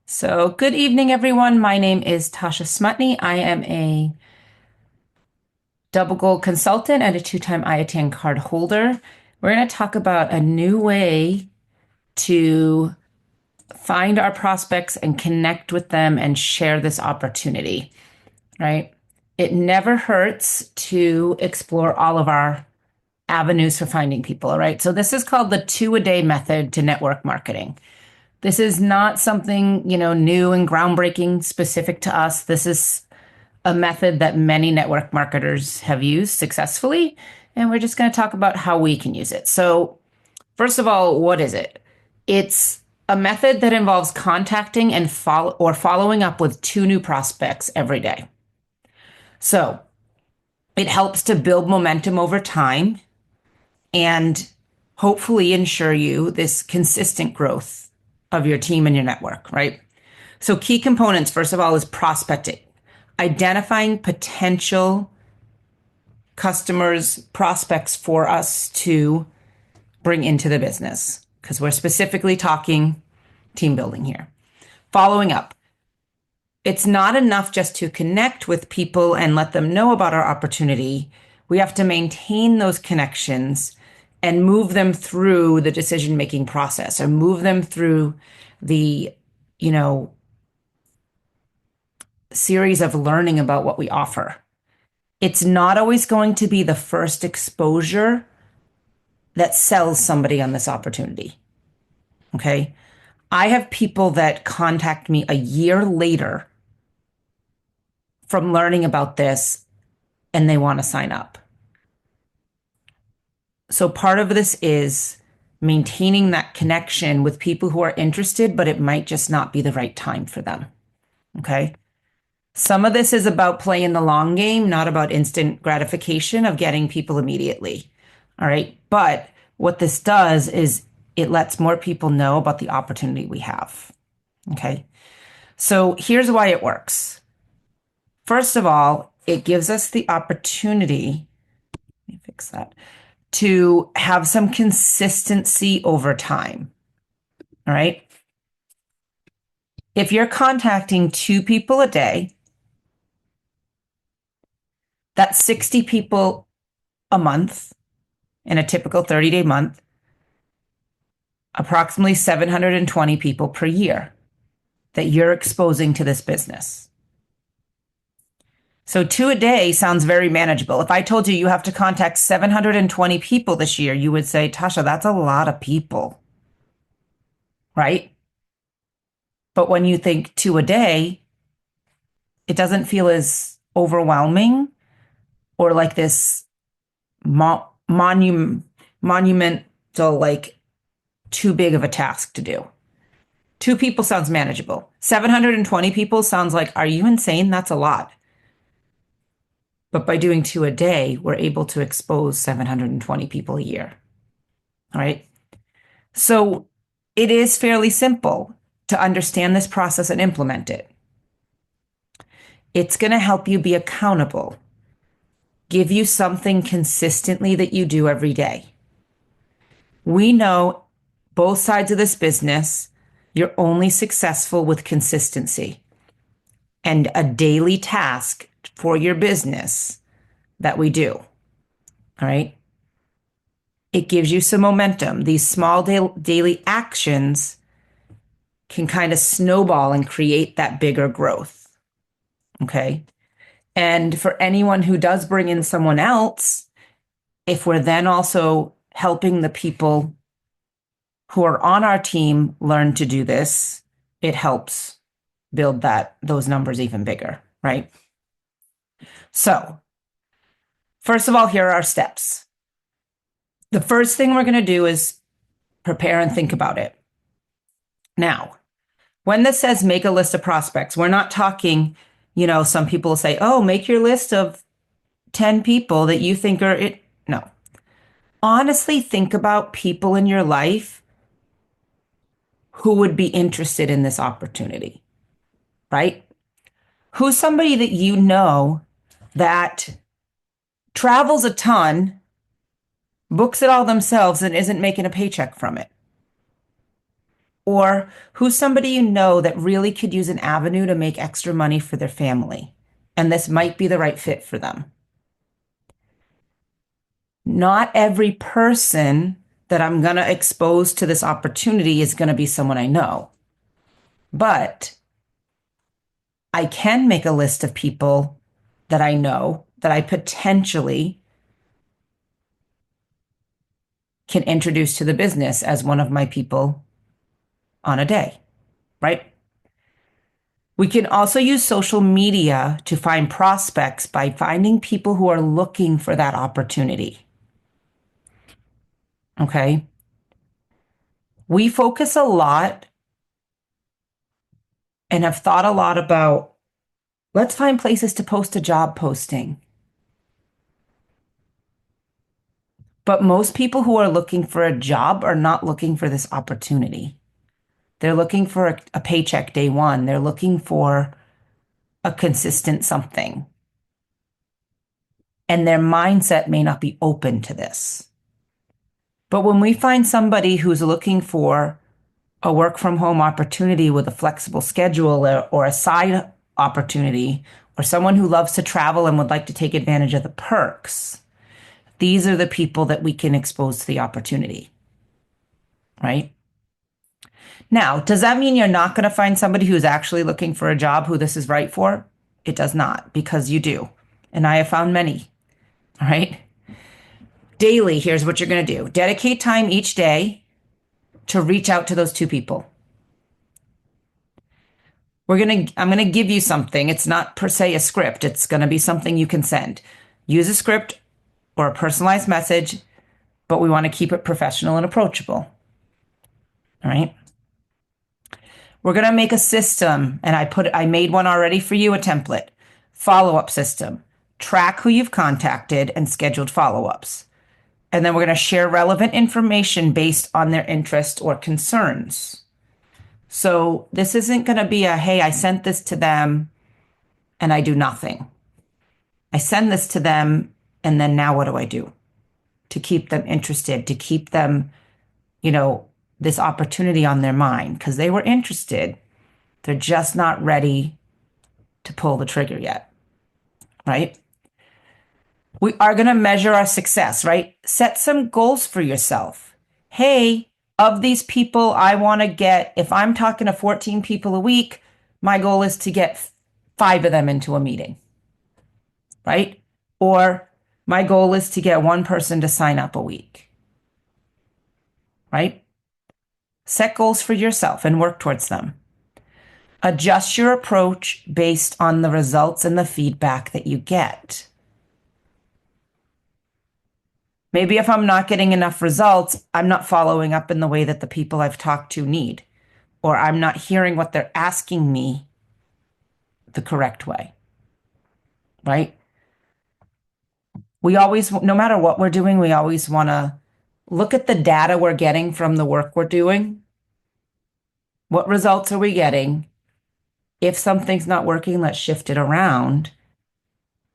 So, good evening, everyone. My name is Tasha Smutney. I am a double gold consultant and a two-time IATN card holder. We're going to talk about a new way to find our prospects and connect with them and share this opportunity, right? It never hurts to explore all of our avenues for finding people, all right? So, this is called the two-a-day method to network marketing. This is not something, new and groundbreaking specific to us. This is a method that many network marketers have used successfully. And we're just going to talk about how we can use it. So, first of all, what is it? It's a method that involves contacting and following up with two new prospects every day. So, it helps to build momentum over time and hopefully ensure you this consistent growth of your team and your network, right? So, key components, first of all, is prospecting, identifying potential customers, prospects for us to bring into the business, because we're specifically talking team building here. Following up. It's not enough just to connect with people and let them know about our opportunity. We have to maintain those connections and move them through the decision making process or move them through the, you know, series of learning about what we offer. It's not always going to be the first exposure that sells somebody on this opportunity. Okay. I have people that contact me a year later from learning about this and they want to sign up. So part of this is maintaining that connection with people who are interested, but it might just not be the right time for them. Okay. Some of this is about playing the long game, not about instant gratification of getting people immediately. All right. But what this does is it lets more people know about the opportunity we have. Okay. So here's why it works. First of all, it gives us the opportunity, let me fix that, to have some consistency over time. All right. If you're contacting two people a day, that's 60 people a month in a typical 30-day month, approximately 720 people per year that you're exposing to this business. So two a day sounds very manageable. If I told you you have to contact 720 people this year, you would say, Tasha, that's a lot of people, right? But when you think two a day, it doesn't feel as overwhelming or like this monumental, like too big of a task to do. Two people sounds manageable. 720 people sounds like, are you insane? That's a lot. But by doing two a day, we're able to expose 720 people a year. All right. So it is fairly simple to understand this process and implement it. It's going to help you be accountable, give you something consistently that you do every day. We know both sides of this business, you're only successful with consistency and a daily task for your business that we do. All right. It gives you some momentum. These small daily actions can kind of snowball and create that bigger growth. Okay. And for anyone who does bring in someone else, if we're then also helping the people who are on our team learn to do this, it helps build those numbers even bigger, right? So, first of all, here are our steps. The first thing we're going to do is prepare and think about it. Now, when this says make a list of prospects, we're not talking, some people say, oh, make your list of 10 people that you think are it. No. Honestly, think about people in your life who would be interested in this opportunity, right? Who's somebody that you know that travels a ton, books it all themselves, and isn't making a paycheck from it? Or who's somebody you know that really could use an avenue to make extra money for their family? And this might be the right fit for them. Not every person that I'm going to expose to this opportunity is going to be someone I know. But I can make a list of people that I know that I potentially can introduce to the business as one of my people on a day, right? We can also use social media to find prospects by finding people who are looking for that opportunity. Okay. We focus a lot and have thought a lot about let's find places to post a job posting. But most people who are looking for a job are not looking for this opportunity. They're looking for a paycheck day one. They're looking for a consistent something. And their mindset may not be open to this. But when we find somebody who's looking for a work from home opportunity with a flexible schedule or a side opportunity, or someone who loves to travel and would like to take advantage of the perks, these are the people that we can expose to the opportunity, right? Now, does that mean you're not going to find somebody who's actually looking for a job who this is right for? It does not, because you do. And I have found many, all right? Daily, here's what you're going to do. Dedicate time each day to reach out to those two people. I'm going to give you something. It's not per se a script. It's going to be something you can send. Use a script or a personalized message, but we want to keep it professional and approachable. All right. We're going to make a system, and I made one already for you, a template. Follow-up system. Track who you've contacted and scheduled follow-ups. And then we're going to share relevant information based on their interest or concerns. So this isn't going to be hey, I sent this to them and I do nothing. I send this to them, and then now what do I do to keep them interested, to keep them, this opportunity on their mind? Because they were interested. They're just not ready to pull the trigger yet, right? We are going to measure our success, right? Set some goals for yourself. Hey, of these people I want to get, if I'm talking to 14 people a week, my goal is to get 5 of them into a meeting, right? Or my goal is to get one person to sign up a week, right? Set goals for yourself and work towards them. Adjust your approach based on the results and the feedback that you get. Maybe if I'm not getting enough results, I'm not following up in the way that the people I've talked to need, or I'm not hearing what they're asking me the correct way, right? We always, no matter what we're doing, we always want to look at the data we're getting from the work we're doing. What results are we getting? If something's not working, let's shift it around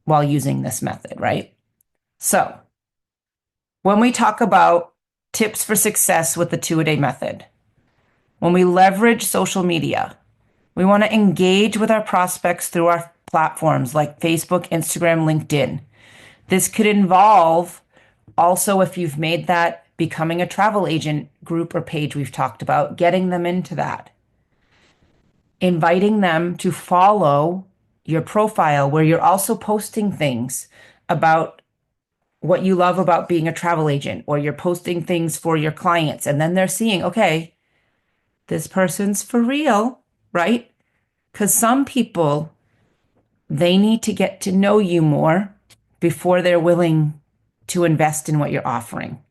while using this method, right? So when we talk about tips for success with the 2-a-day method, when we leverage social media, we want to engage with our prospects through our platforms like Facebook, Instagram, LinkedIn. This could involve also, if you've made that, becoming a travel agent group or page we've talked about, getting them into that. Inviting them to follow your profile where you're also posting things about what you love about being a travel agent, or you're posting things for your clients. And then they're seeing, okay, this person's for real, right? Because some people, they need to get to know you more before they're willing to invest in what you're offering,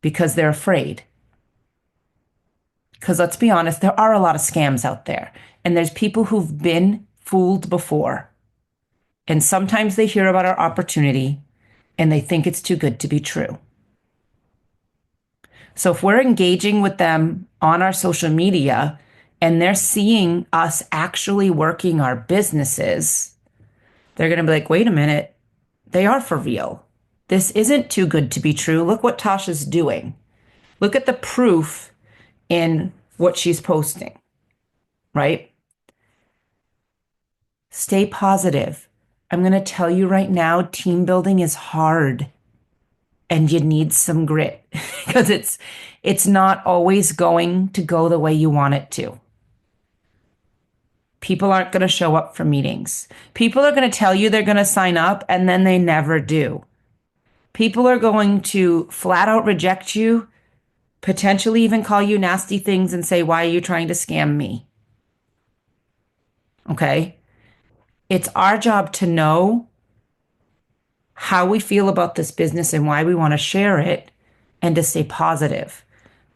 because they're afraid. Because let's be honest, there are a lot of scams out there, and there's people who've been fooled before. And sometimes they hear about our opportunity and they think it's too good to be true. So if we're engaging with them on our social media and they're seeing us actually working our businesses, they're going to be like, wait a minute, they are for real. This isn't too good to be true. Look what Tasha's doing. Look at the proof in what she's posting, right? Stay positive. I'm going to tell you right now, team building is hard and you need some grit because it's not always going to go the way you want it to. People aren't going to show up for meetings. People are going to tell you they're going to sign up and then they never do. People are going to flat out reject you, potentially even call you nasty things and say, "Why are you trying to scam me?" Okay? It's our job to know how we feel about this business and why we want to share it and to stay positive.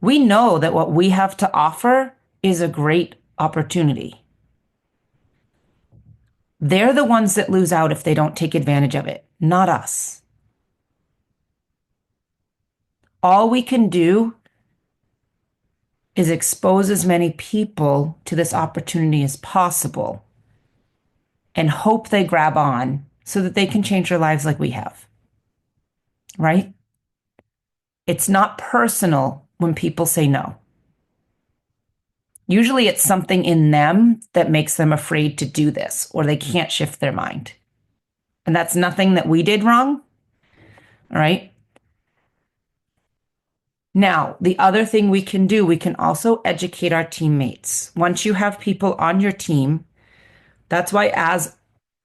We know that what we have to offer is a great opportunity. They're the ones that lose out if they don't take advantage of it, not us. All we can do is expose as many people to this opportunity as possible and hope they grab on so that they can change their lives like we have. Right? It's not personal when people say no. Usually it's something in them that makes them afraid to do this or they can't shift their mind. And that's nothing that we did wrong. All right. Now, the other thing we can do, we can also educate our teammates. Once you have people on your team, that's why as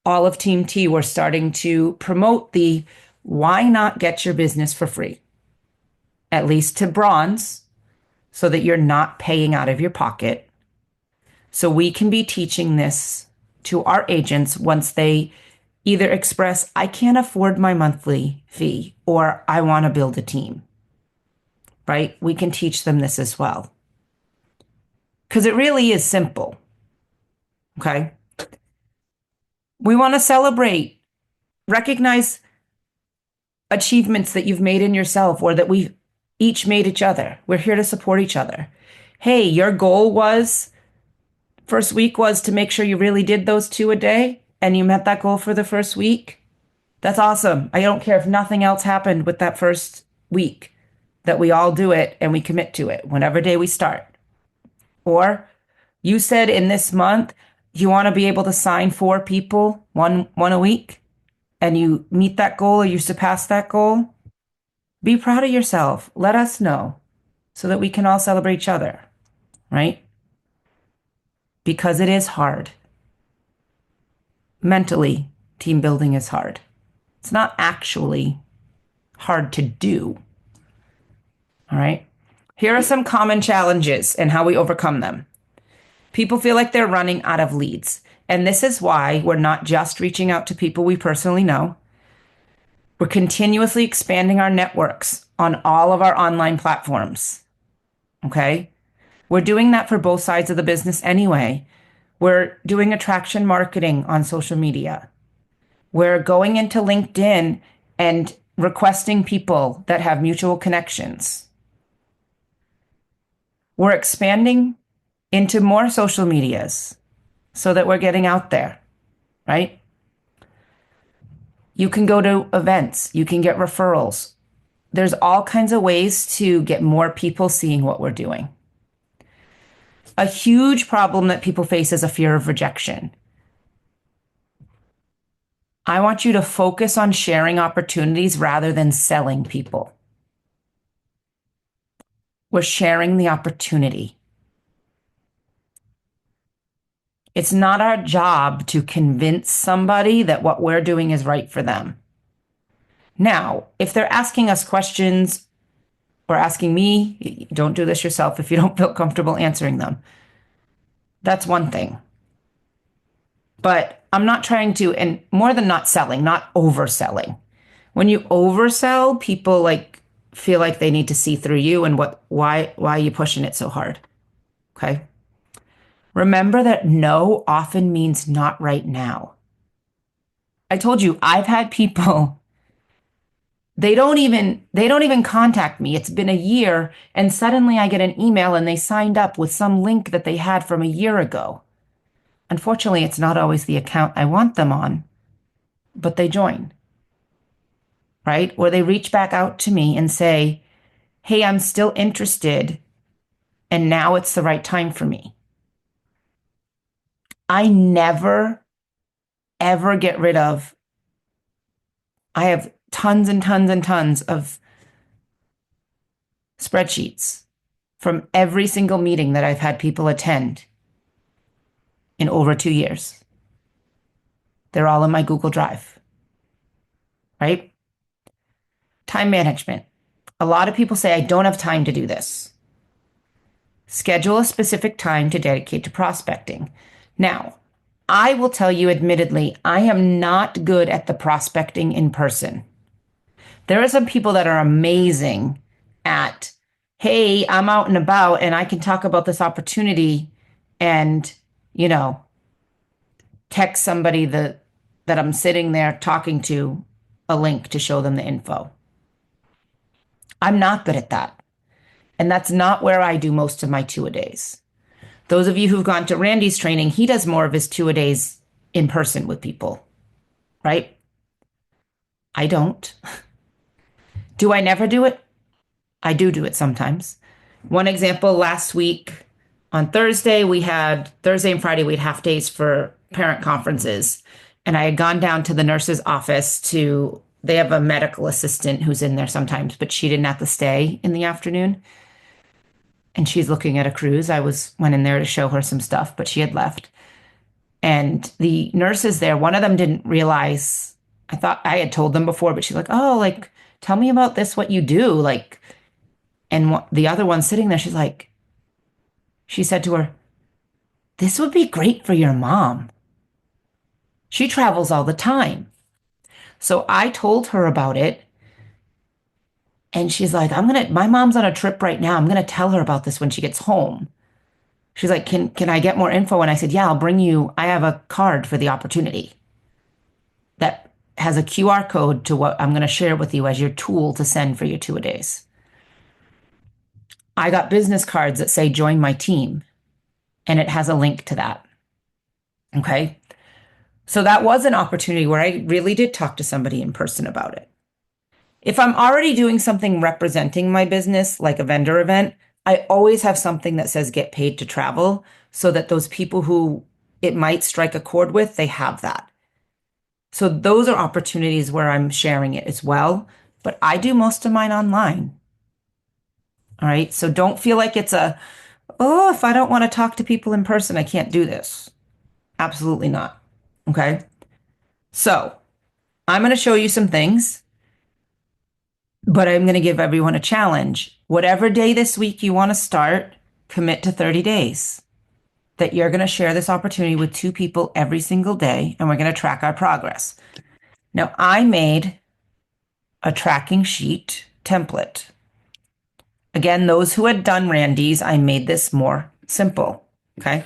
all of Team T, we're starting to promote the why not get your business for free, at least to bronze, so that you're not paying out of your pocket. So we can be teaching this to our agents once they either express, "I can't afford my monthly fee," or "I want to build a team," right? We can teach them this as well. Because it really is simple. Okay. We want to celebrate, recognize achievements that you've made in yourself or that we've each made each other. We're here to support each other. Hey, your goal was, first week was to make sure you really did those 2 a day and you met that goal for the first week. That's awesome. I don't care if nothing else happened with that first week, that we all do it and we commit to it whenever day we start. Or you said in this month, you want to be able to sign 4 people, one a week, and you meet that goal or you surpass that goal. Be proud of yourself. Let us know so that we can all celebrate each other, right? Because it is hard. Mentally, team building is hard. It's not actually hard to do. All right. Here are some common challenges and how we overcome them. People feel like they're running out of leads. And this is why we're not just reaching out to people we personally know. We're continuously expanding our networks on all of our online platforms. Okay. We're doing that for both sides of the business anyway. We're doing attraction marketing on social media. We're going into LinkedIn and requesting people that have mutual connections. We're expanding into more social medias so that we're getting out there, right? You can go to events, you can get referrals. There's all kinds of ways to get more people seeing what we're doing. A huge problem that people face is a fear of rejection. I want you to focus on sharing opportunities rather than selling people. We're sharing the opportunity. It's not our job to convince somebody that what we're doing is right for them. Now, if they're asking us questions or asking me, don't do this yourself if you don't feel comfortable answering them. That's one thing. But I'm not trying to, and more than not selling, not overselling. When you oversell, people feel like they need to see through you and why are you pushing it so hard? Okay. Remember that no often means not right now. I told you I've had people, they don't even contact me. It's been a year and suddenly I get an email and they signed up with some link that they had from a year ago. Unfortunately, it's not always the account I want them on, but they join. Right? Or they reach back out to me and say, "Hey, I'm still interested. And now it's the right time for me. I never, ever get rid of, I have tons and tons and tons of spreadsheets from every single meeting that I've had people attend in over 2 years. They're all in my Google Drive, right? Time management. A lot of people say, I don't have time to do this. Schedule a specific time to dedicate to prospecting. Now, I will tell you admittedly, I am not good at the prospecting in person. There are some people that are amazing at, hey, I'm out and about and I can talk about this opportunity and, you know, text somebody that I'm sitting there talking to a link to show them the info. I'm not good at that. And that's not where I do most of my two-a-days. Those of you who've gone to Randy's training, he does more of his two-a-days in person with people, right? I don't. Do I never do it? I do it sometimes. One example, last week on Thursday and Friday, we had half days for parent conferences. And I had gone down to the nurse's office they have a medical assistant who's in there sometimes, but she didn't have to stay in the afternoon. And she's looking at a cruise. Went in there to show her some stuff, but she had left. And the nurses there, one of them didn't realize, I thought I had told them before, but she's like, oh, like, tell me about this, what you do. Like, and the other one sitting there, she said to her, this would be great for your mom. She travels all the time. So I told her about it. And she's like, my mom's on a trip right now. I'm going to tell her about this when she gets home. She's like, can I get more info? And I said, yeah, I have a card for the opportunity that has a QR code to what I'm going to share with you as your tool to send for your two-a-days. I got business cards that say join my team, and it has a link to that. Okay. So that was an opportunity where I really did talk to somebody in person about it. If I'm already doing something representing my business, like a vendor event, I always have something that says get paid to travel so that those people who it might strike a chord with, they have that. So those are opportunities where I'm sharing it as well, but I do most of mine online. All right. So don't feel like it's if I don't want to talk to people in person, I can't do this. Absolutely not. Okay. So I'm going to show you some things, but I'm going to give everyone a challenge. Whatever day this week you want to start, commit to 30 days that you're going to share this opportunity with 2 people every single day, and we're going to track our progress. Now, I made a tracking sheet template. Again, those who had done Randy's, I made this more simple. Okay.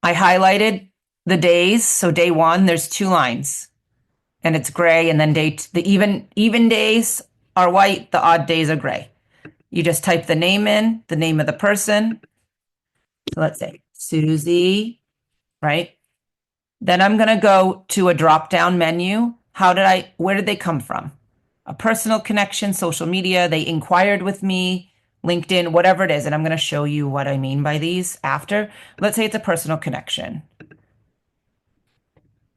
I highlighted the days. So day 1, there's 2 lines and it's gray. And then the even days are white. The odd days are gray. You just type the name in, the name of the person. So let's say Susie, right? Then I'm going to go to a drop-down menu. Where did they come from? A personal connection, social media, they inquired with me, LinkedIn, whatever it is. And I'm going to show you what I mean by these after. Let's say it's a personal connection.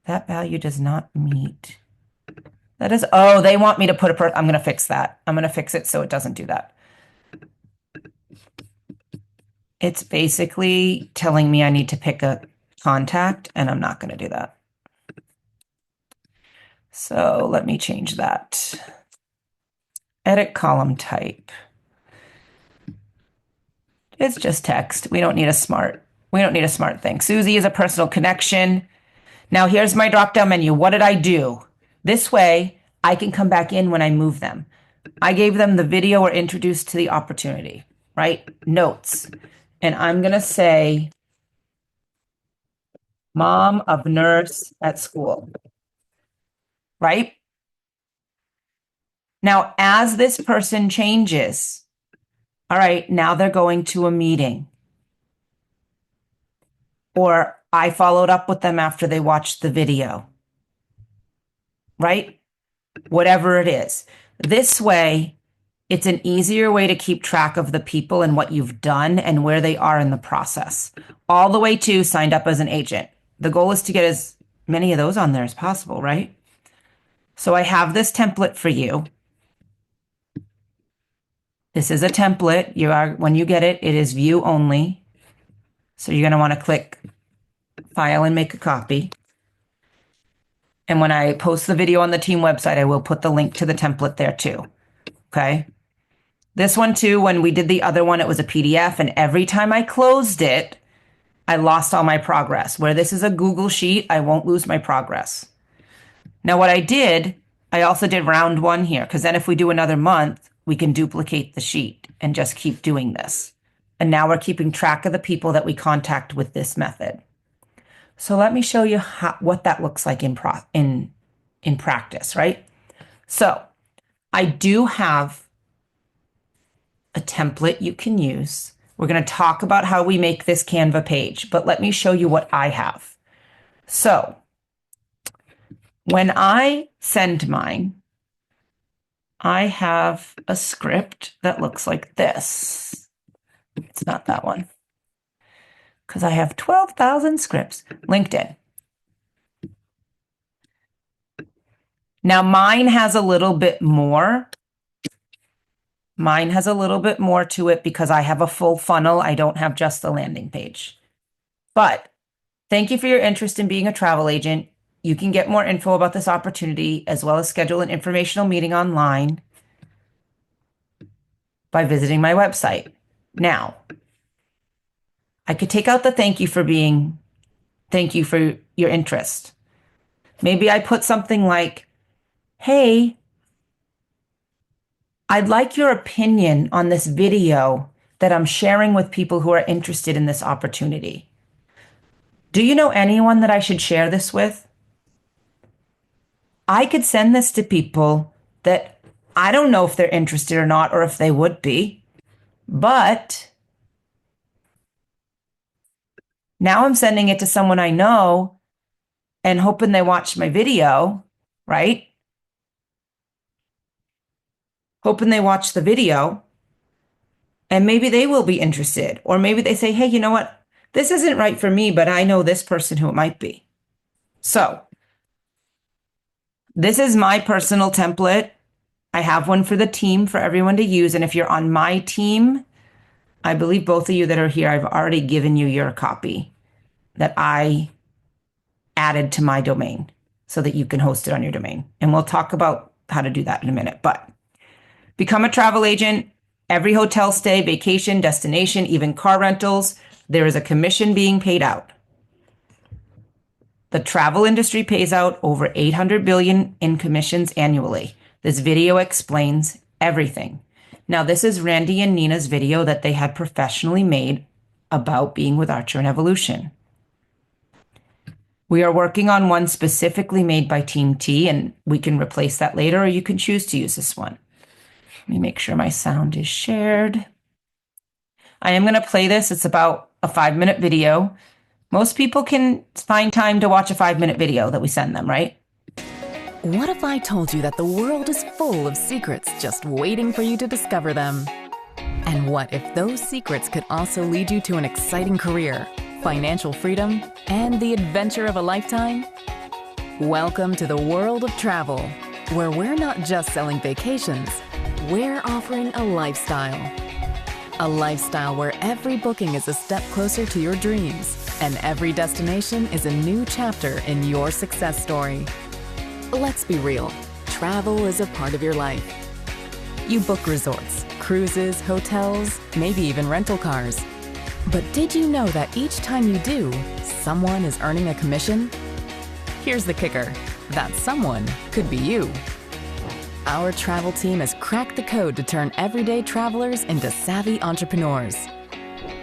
That value does not meet. They want me to put I'm going to fix that. I'm going to fix it so it doesn't do that. It's basically telling me I need to pick a contact, and I'm not going to do that. So let me change that. Edit column type. It's just text. We don't need a smart thing. Susie is a personal connection. Now here's my drop-down menu. What did I do? This way, I can come back in when I move them. I gave them the video or introduced to the opportunity, right? Notes. And I'm going to say, mom of nurse at school, right? Now, as this person changes, all right, now they're going to a meeting. Or I followed up with them after they watched the video, right? Whatever it is. This way, It's an easier way to keep track of the people and what you've done and where they are in the process, all the way to signed up as an agent. The goal is to get as many of those on there as possible, right? So I have this template for you. This is a template. When you get it, it is view only. So you're going to want to click file and make a copy. And when I post the video on the team website, I will put the link to the template there too. Okay. This one too, when we did the other one, it was a PDF, and every time I closed it, I lost all my progress. Where this is a Google Sheet, I won't lose my progress. Now what I also did round 1 here, because then if we do another month, we can duplicate the sheet and just keep doing this. And now we're keeping track of the people that we contact with this method. So let me show you what that looks like in practice, right? So I do have a template you can use. We're going to talk about how we make this Canva page, but let me show you what I have. So when I send mine, I have a script that looks like this. It's not that one, because I have 12,000 scripts. LinkedIn. Now mine has a little bit more. Mine has a little bit more to it because I have a full funnel. I don't have just the landing page. But thank you for your interest in being a travel agent. You can get more info about this opportunity as well as schedule an informational meeting online by visiting my website. Now, I could take out the thank you for your interest. Maybe I put something like, hey, I'd like your opinion on this video that I'm sharing with people who are interested in this opportunity. Do you know anyone that I should share this with? I could send this to people that I don't know if they're interested or not, or if they would be, but now I'm sending it to someone I know and hoping they watch my video, right? Hoping they watch the video and maybe they will be interested. Or maybe they say, hey, you know what? This isn't right for me, but I know this person who it might be. So this is my personal template. I have one for the team for everyone to use. And if you're on my team, I believe both of you that are here, I've already given you your copy that I added to my domain so that you can host it on your domain. And we'll talk about how to do that in a minute. But become a travel agent. Every hotel stay, vacation, destination, even car rentals, there is a commission being paid out. The travel industry pays out over $800 billion in commissions annually. This video explains everything. Now, this is Randy and Nina's video that they had professionally made about being with Archer and Evolution. We are working on one specifically made by Team T, and we can replace that later, or you can choose to use this one. Let me make sure my sound is shared. I am going to play this. It's about a 5-minute video. Most people can find time to watch a 5-minute video that we send them, right? What if I told you that the world is full of secrets just waiting for you to discover them? And what if those secrets could also lead you to an exciting career, financial freedom, and the adventure of a lifetime? Welcome to the world of travel, where we're not just selling vacations, we're offering a lifestyle. A lifestyle where every booking is a step closer to your dreams, and every destination is a new chapter in your success story. Let's be real, travel is a part of your life. You book resorts, cruises, hotels, maybe even rental cars. But did you know that each time you do, someone is earning a commission? Here's the kicker, that someone could be you. Our travel team has cracked the code to turn everyday travelers into savvy entrepreneurs.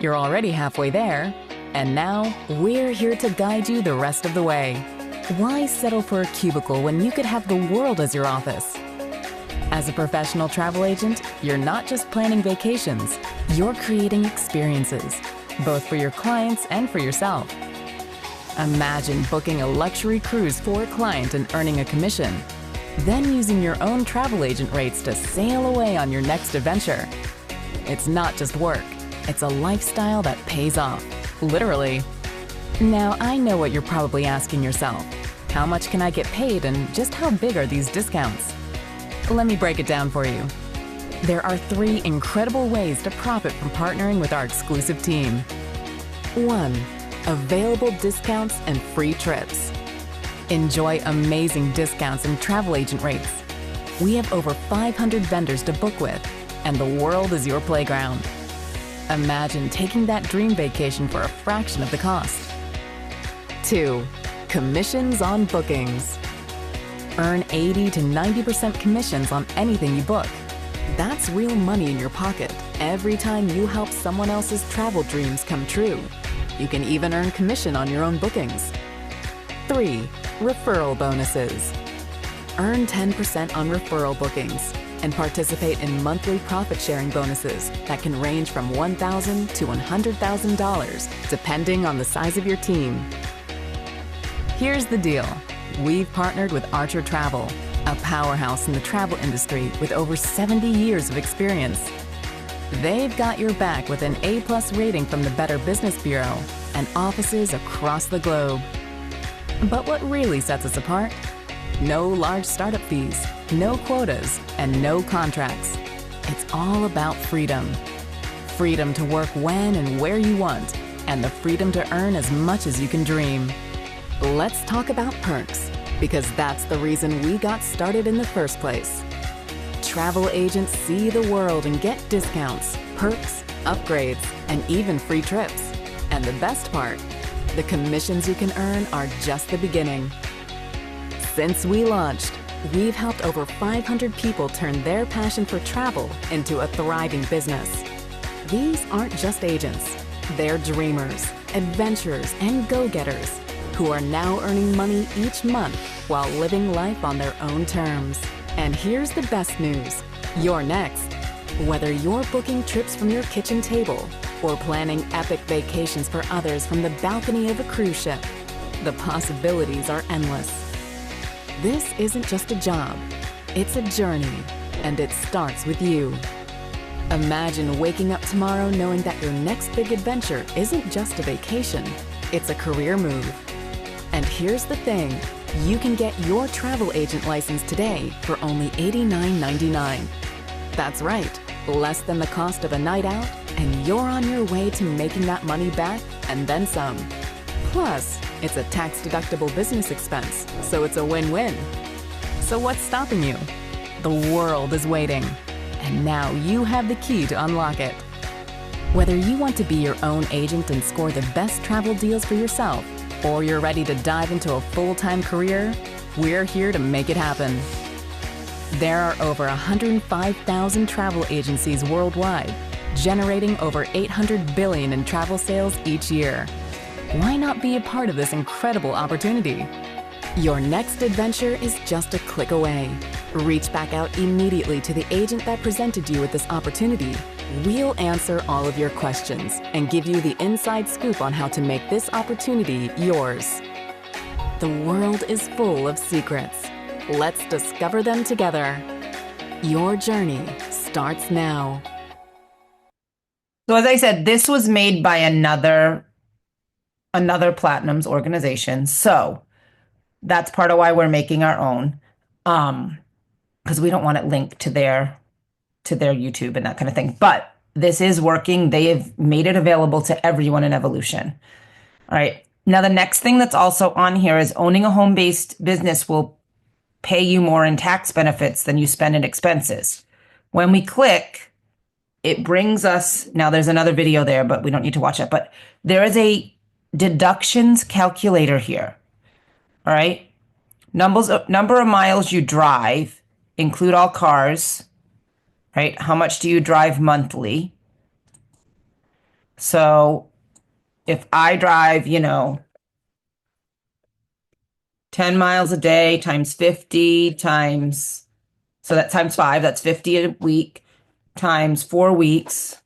You're already halfway there, and now we're here to guide you the rest of the way. Why settle for a cubicle when you could have the world as your office? As a professional travel agent, you're not just planning vacations, you're creating experiences, both for your clients and for yourself. Imagine booking a luxury cruise for a client and earning a commission. then using your own travel agent rates to sail away on your next adventure. It's not just work, it's a lifestyle that pays off, literally. Now, I know what you're probably asking yourself. How much can I get paid and just how big are these discounts? Let me break it down for you. There are 3 incredible ways to profit from partnering with our exclusive team. 1. Available discounts and free trips. Enjoy amazing discounts and travel agent rates. We have over 500 vendors to book with, and the world is your playground. Imagine taking that dream vacation for a fraction of the cost. 2. Commissions on bookings. Earn 80 to 90% commissions on anything you book. That's real money in your pocket every time you help someone else's travel dreams come true. You can even earn commission on your own bookings. 3. Referral bonuses. Earn 10% on referral bookings and participate in monthly profit-sharing bonuses that can range from $1,000 to $100,000, depending on the size of your team. Here's the deal. We've partnered with Archer Travel, a powerhouse in the travel industry with over 70 years of experience. They've got your back with an A+ rating from the Better Business Bureau and offices across the globe. But what really sets us apart? No large startup fees, no quotas, and no contracts. It's all about freedom. Freedom to work when and where you want, and the freedom to earn as much as you can dream. Let's talk about perks, because that's the reason we got started in the first place. Travel agents see the world and get discounts, perks, upgrades, and even free trips. And the best part, the commissions you can earn are just the beginning. Since we launched, we've helped over 500 people turn their passion for travel into a thriving business. These aren't just agents, they're dreamers, adventurers, and go-getters who are now earning money each month while living life on their own terms. And here's the best news, you're next. Whether you're booking trips from your kitchen table or planning epic vacations for others from the balcony of a cruise ship, the possibilities are endless. This isn't just a job, it's a journey, and it starts with you. Imagine waking up tomorrow knowing that your next big adventure isn't just a vacation, it's a career move. And here's the thing, you can get your travel agent license today for only $89.99. That's right, less than the cost of a night out, and you're on your way to making that money back and then some. Plus, it's a tax-deductible business expense, so it's a win-win. So what's stopping you? The world is waiting, and now you have the key to unlock it. Whether you want to be your own agent and score the best travel deals for yourself, or you're ready to dive into a full-time career, we're here to make it happen. There are over 105,000 travel agencies worldwide, generating over $800 billion in travel sales each year. Why not be a part of this incredible opportunity? Your next adventure is just a click away. Reach back out immediately to the agent that presented you with this opportunity. We'll answer all of your questions and give you the inside scoop on how to make this opportunity yours. The world is full of secrets. Let's discover them together. Your journey starts now. So as I said, this was made by another Platinum's organization. So that's part of why we're making our own. Because we don't want it linked to their YouTube and that kind of thing. But this is working. They have made it available to everyone in Evolution. All right. Now, the next thing that's also on here is owning a home-based business will pay you more in tax benefits than you spend in expenses. When we click, it brings us, now there's another video there, but we don't need to watch it. But there is a deductions calculator here. All right. Number of miles you drive, include all cars, right? How much do you drive monthly? So if I drive, 10 miles a day times 50 times, so that times 5, that's 50 a week times 4 weeks.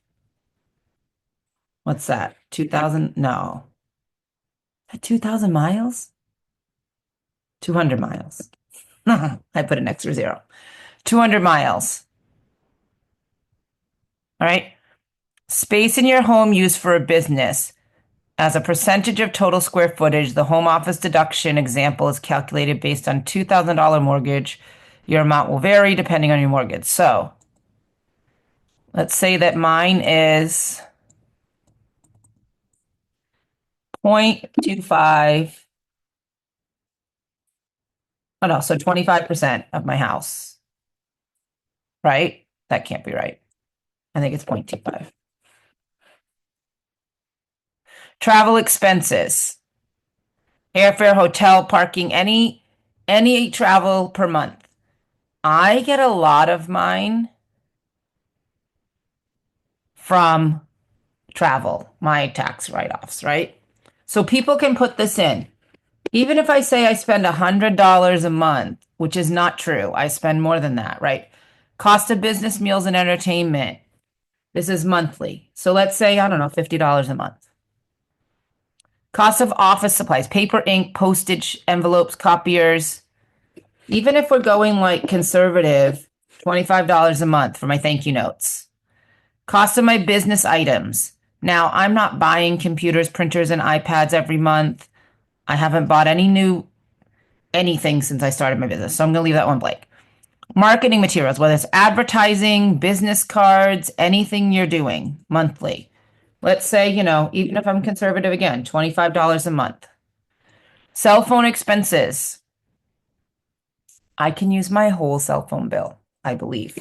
What's that? 2,000? No. Is that 2,000 miles? 200 miles. I put an extra zero. 200 miles. All right. Space in your home used for a business. As a percentage of total square footage, the home office deduction example is calculated based on $2,000 mortgage. Your amount will vary depending on your mortgage. So let's say that mine is 0.25. Oh no, so 25% of my house, right? That can't be right. I think it's 0.25. Travel expenses, airfare, hotel, parking, any travel per month. I get a lot of mine from travel, my tax write-offs, right? So people can put this in. Even if I say I spend $100 a month, which is not true, I spend more than that, right? Cost of business meals and entertainment. This is monthly. So let's say, I don't know, $50 a month. Cost of office supplies, paper, ink, postage, envelopes, copiers. Even if we're going like conservative, $25 a month for my thank you notes. Cost of my business items. Now, I'm not buying computers, printers, and iPads every month. I haven't bought any new anything since I started my business. So I'm going to leave that one blank. Marketing materials, whether it's advertising, business cards, anything you're doing monthly. Let's say, even if I'm conservative again, $25 a month. Cell phone expenses. I can use my whole cell phone bill, I believe.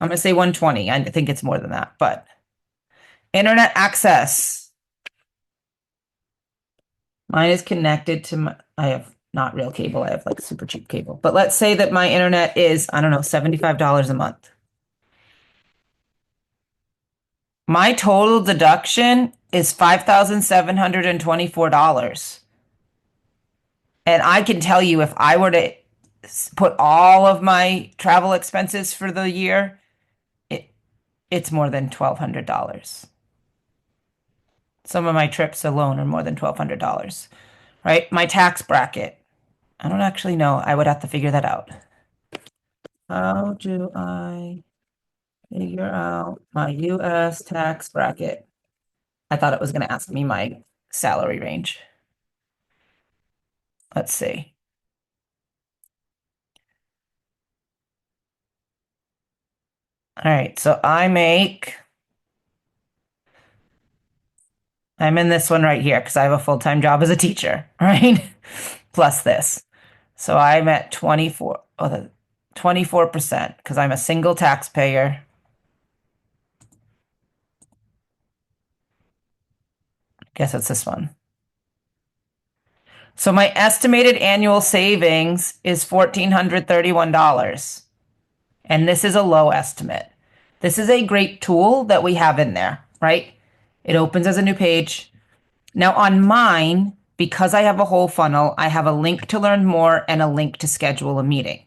I'm going to say 120. I think it's more than that, but internet access. Mine is connected to I have not real cable. I have like super cheap cable. But let's say that my internet is, I don't know, $75 a month. My total deduction is $5,724. And I can tell you if I were to put all of my travel expenses for the year, it, it's more than $1,200. Some of my trips alone are more than $1,200, right? My tax bracket. I don't actually know. I would have to figure that out. How do I figure out my US tax bracket? I thought it was going to ask me my salary range. Let's see. All right, so I'm in this one right here because I have a full-time job as a teacher, right? Plus this. So I'm at 24% because I'm a single taxpayer. Guess it's this one. So my estimated annual savings is $1,431. And this is a low estimate. This is a great tool that we have in there, right? It opens as a new page. Now on mine, because I have a whole funnel, I have a link to learn more and a link to schedule a meeting.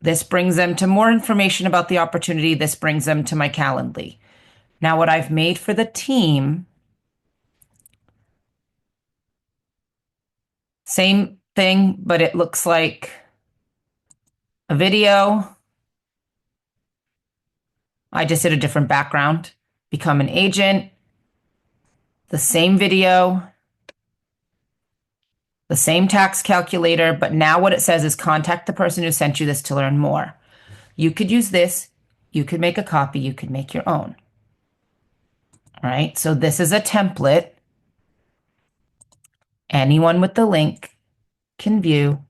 This brings them to more information about the opportunity. This brings them to my Calendly. Now, what I've made for the team, same thing, but it looks like a video. I just did a different background. Become an agent. The same video, the same tax calculator, but now what it says is contact the person who sent you this to learn more. You could use this. You could make a copy. You could make your own. All right. So this is a template. Anyone with the link can view.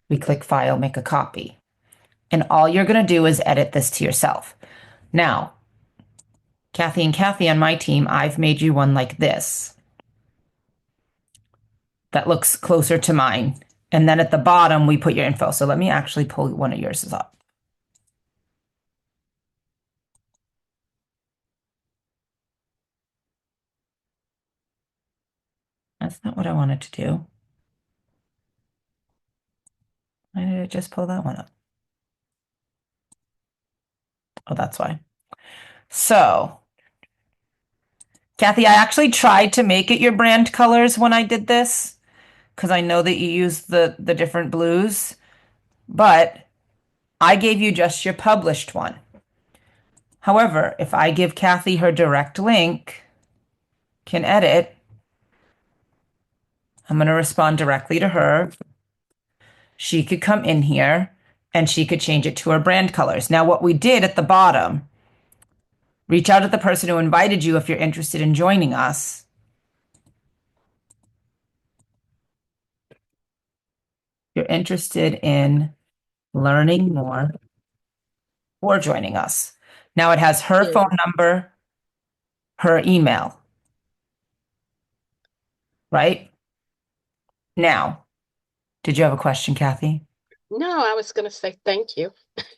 We click file, make a copy. And all you're going to do is edit this to yourself. Now, Kathy and Kathy on my team, I've made you one like this that looks closer to mine. And then at the bottom, we put your info. So let me actually pull one of yours up. That's not what I wanted to do. Why did it just pull that one up? Oh, that's why. So, Kathy, I actually tried to make it your brand colors when I did this because I know that you use the different blues, but I gave you just your published one. However, if I give Kathy her direct link, can edit, I'm going to respond directly to her. She could come in here and she could change it to her brand colors. Now, what we did at the bottom, reach out to the person who invited you if you're interested in joining us. You're interested in learning more or joining us. Now it has her Yeah. phone number, her email, right? Now, did you have a question, Kathy? No, I was going to say thank you.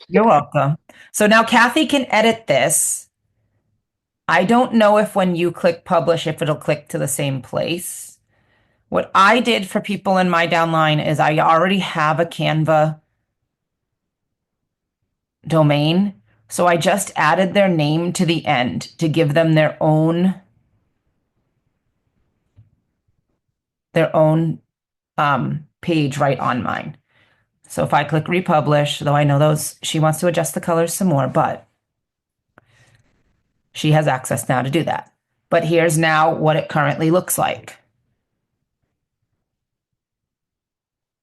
You're welcome. So now Kathy can edit this. I don't know if when you click publish, if it'll click to the same place. What I did for people in my downline is I already have a Canva domain. So I just added their name to the end to give them their own page right on mine. So if I click republish, though I know those, she wants to adjust the colors some more, but she has access now to do that. But here's now what it currently looks like.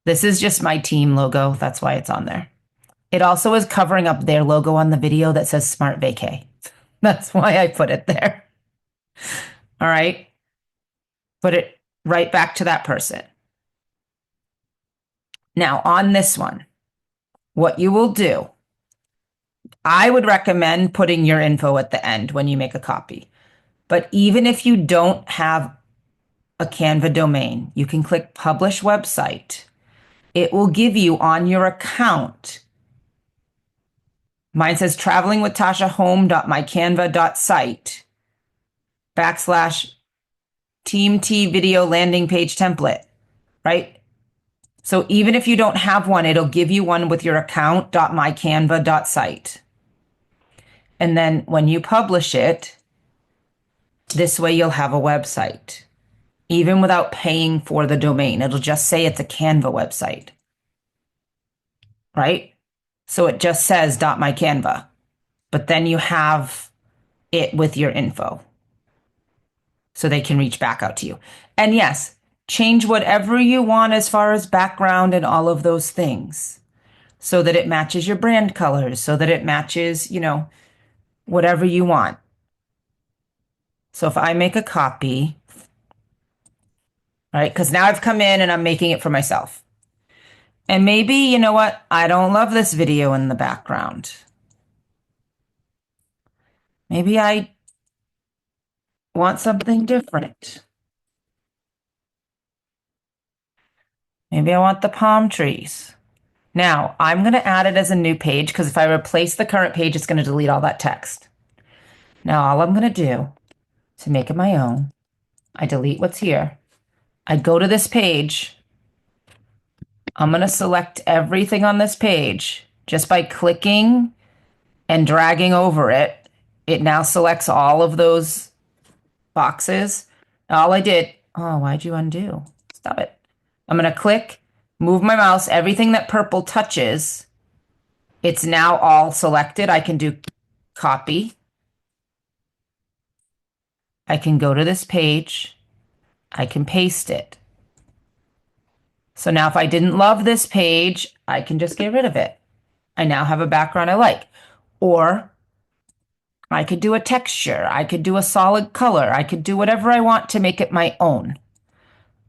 This is just my team logo. That's why it's on there. It also is covering up their logo on the video that says Smart Vacay. That's why I put it there. All right. Put it right back to that person. Now, on this one, what you will do, I would recommend putting your info at the end when you make a copy. But even if you don't have a Canva domain, you can click Publish Website. It will give you on your account. Mine says traveling with Tasha home.mycanva.site / Team T video landing page template, right? So even if you don't have one, it'll give you one with your account.mycanva.site. And then when you publish it, this way you'll have a website, even without paying for the domain. It'll just say it's a Canva website, right? So it just says .mycanva, but then you have it with your info so they can reach back out to you. And yes, change whatever you want as far as background and all of those things so that it matches your brand colors, so that it matches, whatever you want. So if I make a copy, right? Because now I've come in and I'm making it for myself. And maybe, you know what? I don't love this video in the background. Maybe I want something different. Maybe I want the palm trees. Now, I'm going to add it as a new page because if I replace the current page, it's going to delete all that text. Now, all I'm going to do to make it my own, I delete what's here. I go to this page. I'm going to select everything on this page just by clicking and dragging over it. It now selects all of those boxes. All I did, oh, why'd you undo? Stop it. I'm going to click, move my mouse, everything that purple touches, it's now all selected. I can do copy. I can go to this page. I can paste it. So now if I didn't love this page, I can just get rid of it. I now have a background I like. Or I could do a texture. I could do a solid color. I could do whatever I want to make it my own.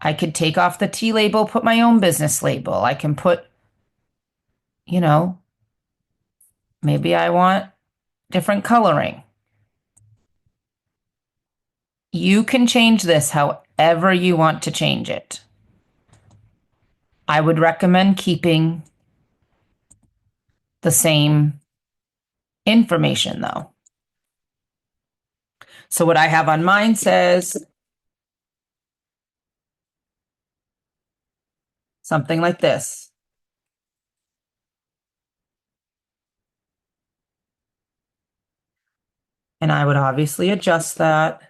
I could take off the T label, put my own business label. I can put, you know, maybe I want different coloring. You can change this however you want to change it. I would recommend keeping the same information though. So what I have on mine says something like this. And I would obviously adjust that.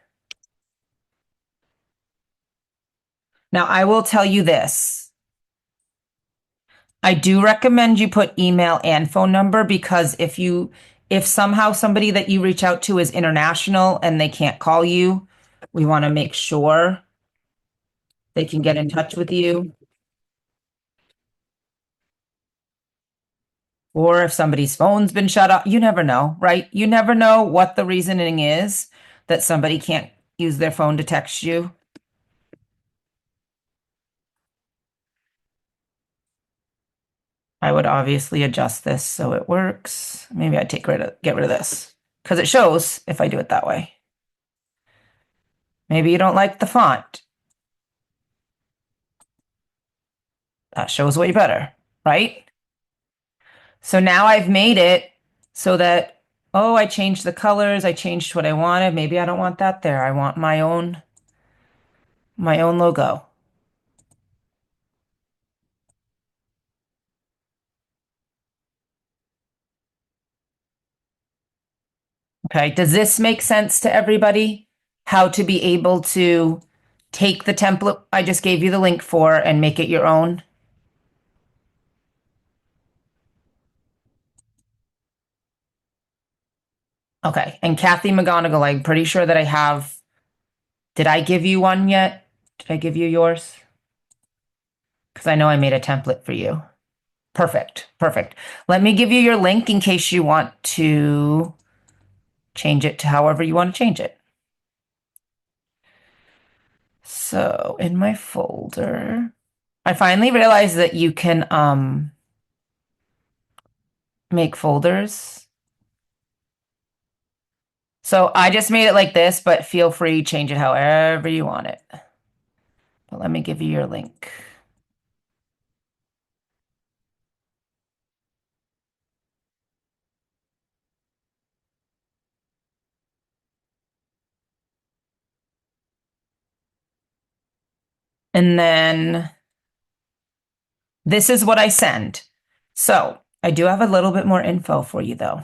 Now, I will tell you this. I do recommend you put email and phone number because if somehow somebody that you reach out to is international and they can't call you, we want to make sure they can get in touch with you. Or if somebody's phone's been shut off, you never know, right? You never know what the reasoning is that somebody can't use their phone to text you. I would obviously adjust this so it works. Maybe I'd get rid of this because it shows if I do it that way. Maybe you don't like the font. That shows way better, right? So now I've made it so that, oh, I changed the colors. I changed what I wanted. Maybe I don't want that there. I want my own logo. Okay. Does this make sense to everybody? How to be able to take the template I just gave you the link for and make it your own? Okay. And Kathy McGonigal, I'm pretty sure that I have. Did I give you one yet? Did I give you yours? Because I know I made a template for you. Perfect. Perfect. Let me give you your link in case you want to change it to however you want to change it. So in my folder, I finally realized that you can make folders. So I just made it like this, but feel free to change it however you want it. But let me give you your link. And then this is what I send. So I do have a little bit more info for you though.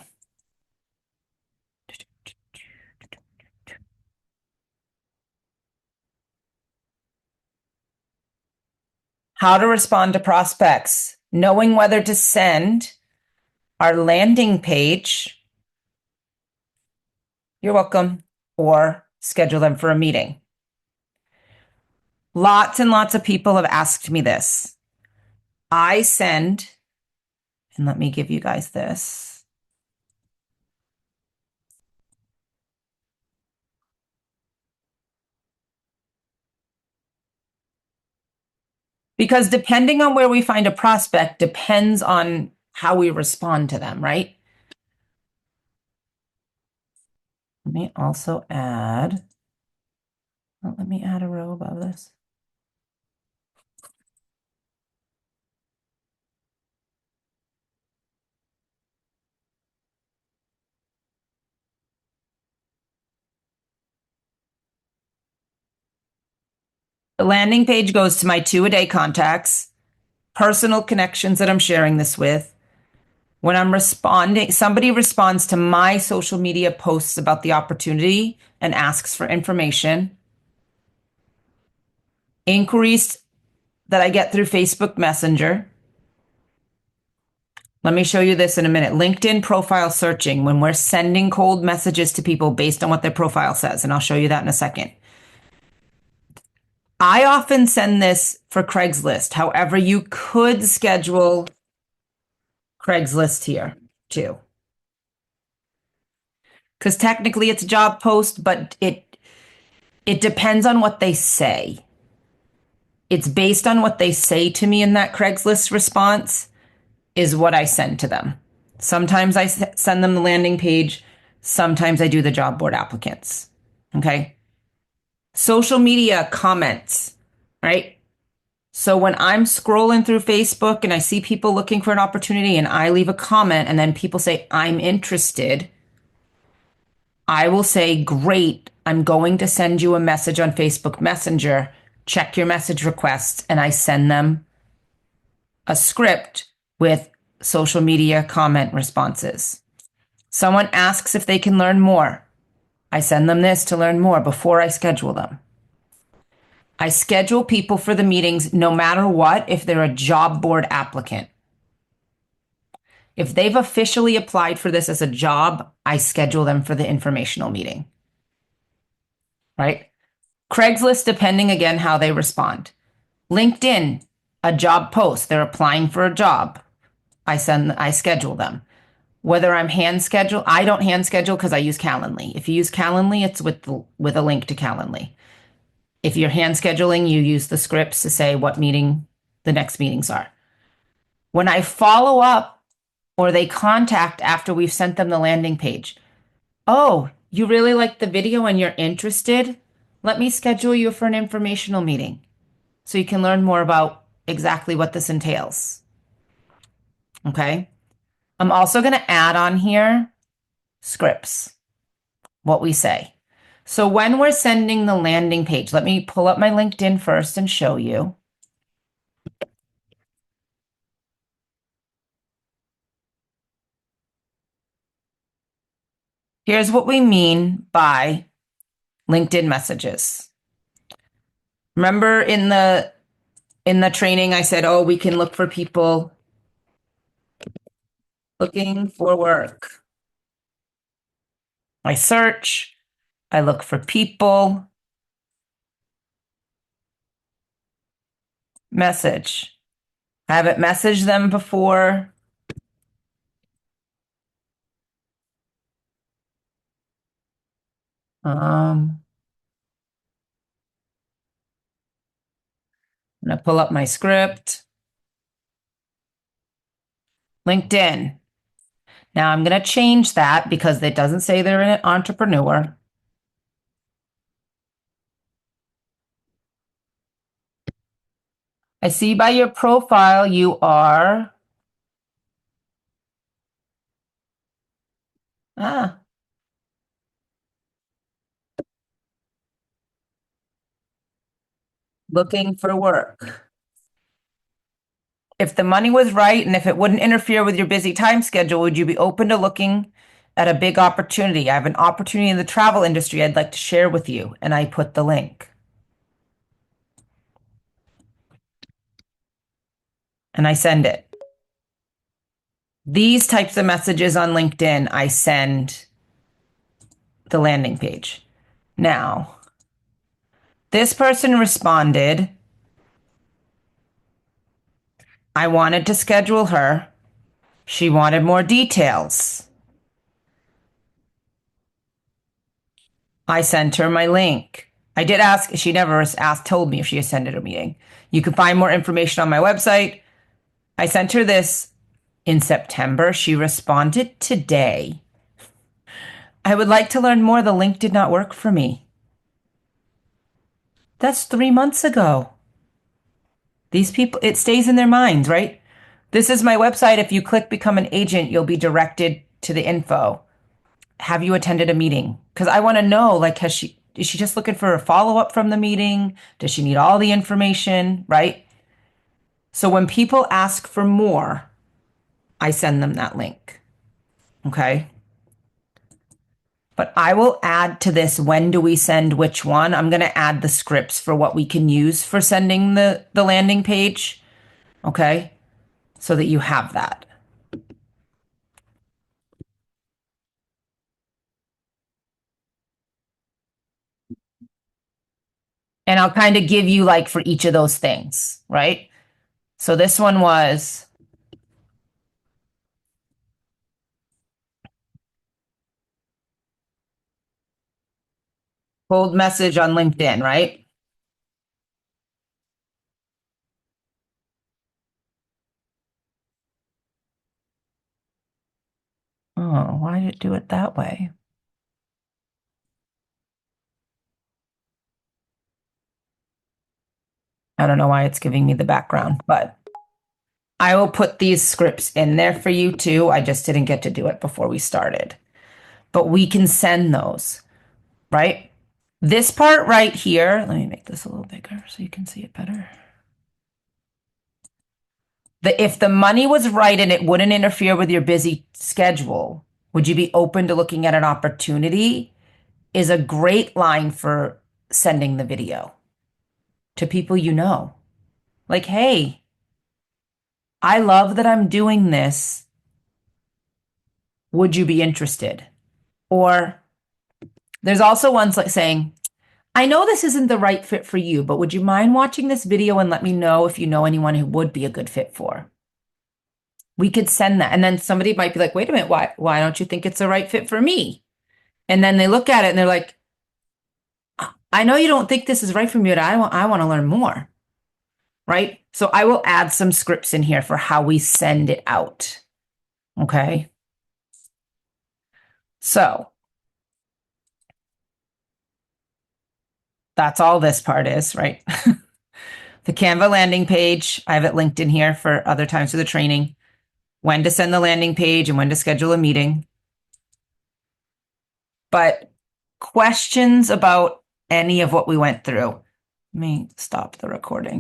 How to respond to prospects, knowing whether to send our landing page, you're welcome, or schedule them for a meeting. Lots and lots of people have asked me this. I send, and let me give you guys this. Because depending on where we find a prospect depends on how we respond to them, right? Let me also add, let me add a row above this. The landing page goes to my 2-a-day contacts, personal connections that I'm sharing this with. When I'm responding, somebody responds to my social media posts about the opportunity and asks for information. Inquiries that I get through Facebook Messenger. Let me show you this in a minute. LinkedIn profile searching, when we're sending cold messages to people based on what their profile says, and I'll show you that in a second. I often send this for Craigslist. However, you could schedule Craigslist here too. Because technically it's a job post, but it depends on what they say. It's based on what they say to me in that Craigslist response is what I send to them. Sometimes I send them the landing page. Sometimes I do the job board applicants. Okay. Social media comments, right? So when I'm scrolling through Facebook and I see people looking for an opportunity and I leave a comment and then people say, I'm interested, I will say, great, I'm going to send you a message on Facebook Messenger. Check your message requests. And I send them a script with social media comment responses. Someone asks if they can learn more. I send them this to learn more before I schedule them. I schedule people for the meetings no matter what if they're a job board applicant. If they've officially applied for this as a job, I schedule them for the informational meeting, right? Craigslist, depending again how they respond. LinkedIn, a job post, they're applying for a job. I schedule them. Whether I'm hand schedule, I don't hand schedule because I use Calendly. If you use Calendly, it's with a link to Calendly. If you're hand scheduling, you use the scripts to say what meeting the next meetings are. When I follow up or they contact after we've sent them the landing page, oh, you really like the video and you're interested? Let me schedule you for an informational meeting so you can learn more about exactly what this entails. Okay. I'm also going to add on here scripts, what we say. So when we're sending the landing page, let me pull up my LinkedIn first and show you. Here's what we mean by LinkedIn messages. Remember in the training I said, "Oh, we can look for people looking for work." I search, I look for people, message. I haven't messaged them before. I'm gonna pull up my script. LinkedIn. Now I'm going to change that because it doesn't say they're an entrepreneur. I see by your profile you are ah, looking for work. If the money was right and if it wouldn't interfere with your busy time schedule, would you be open to looking at a big opportunity? I have an opportunity in the travel industry I'd like to share with you. And I put the link. And I send it. These types of messages on LinkedIn, I send the landing page. Now, this person responded, I wanted to schedule her. She wanted more details. I sent her my link. I did ask, she never told me if she attended a meeting. You can find more information on my website. I sent her this in September. She responded today. I would like to learn more. The link did not work for me. That's 3 months ago. These people, it stays in their minds, right? This is my website. If you click become an agent, you'll be directed to the info. Have you attended a meeting? Because I want to know, like, is she just looking for a follow-up from the meeting? Does she need all the information, right? So when people ask for more, I send them that link. Okay. But I will add to this, when do we send which one? I'm going to add the scripts for what we can use for sending the landing page. Okay. So that you have that. And I'll kind of give you like for each of those things, right? So this one was cold message on LinkedIn, right? Oh, why did it do it that way? I don't know why it's giving me the background, but I will put these scripts in there for you too. I just didn't get to do it before we started. But we can send those, right? This part right here, let me make this a little bigger so you can see it better. If the money was right and it wouldn't interfere with your busy schedule, would you be open to looking at an opportunity? Is a great line for sending the video. to people you know. Like, hey, I love that I'm doing this. Would you be interested? Or there's also ones like saying, I know this isn't the right fit for you, but would you mind watching this video and let me know if you know anyone who would be a good fit for? We could send that. And then somebody might be like, wait a minute, why don't you think it's the right fit for me? And then they look at it and they're like, I know you don't think this is right for me, but I want to learn more. Right? So I will add some scripts in here for how we send it out. Okay. So that's all this part is, right? The Canva landing page, I have it linked in here for other times for the training, when to send the landing page and when to schedule a meeting. But questions about any of what we went through. Let me stop the recording.